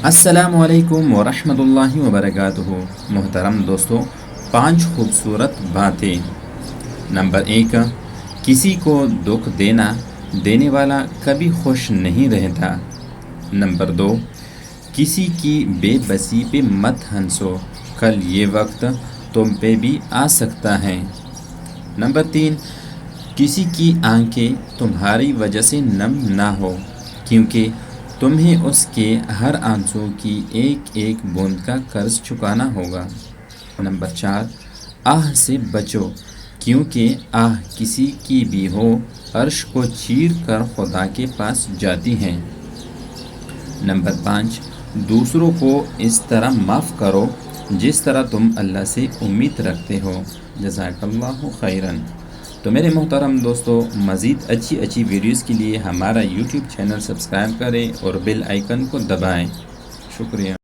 السلام علیکم ورحمۃ اللہ وبرکاتہ۔ محترم دوستو، 5 خوبصورت باتیں۔ نمبر 1، کسی کو دکھ دینے والا کبھی خوش نہیں رہتا۔ نمبر 2، کسی کی بے بسی پہ مت ہنسو، کل یہ وقت تم پہ بھی آ سکتا ہے۔ نمبر 3، کسی کی آنکھیں تمہاری وجہ سے نم نہ ہو، کیونکہ تمہیں اس کے ہر آنسو کی ایک ایک بوند کا قرض چکانا ہوگا۔ نمبر 4، آہ سے بچو، کیونکہ آہ کسی کی بھی ہو عرش کو چیر کر خدا کے پاس جاتی ہے۔ نمبر 5، دوسروں کو اس طرح معاف کرو جس طرح تم اللہ سے امید رکھتے ہو۔ جزاک اللہ خیراً۔ تو میرے محترم دوستو، مزید اچھی ویڈیوز کے لیے ہمارا یوٹیوب چینل سبسکرائب کریں اور بیل آئیکن کو دبائیں۔ شکریہ۔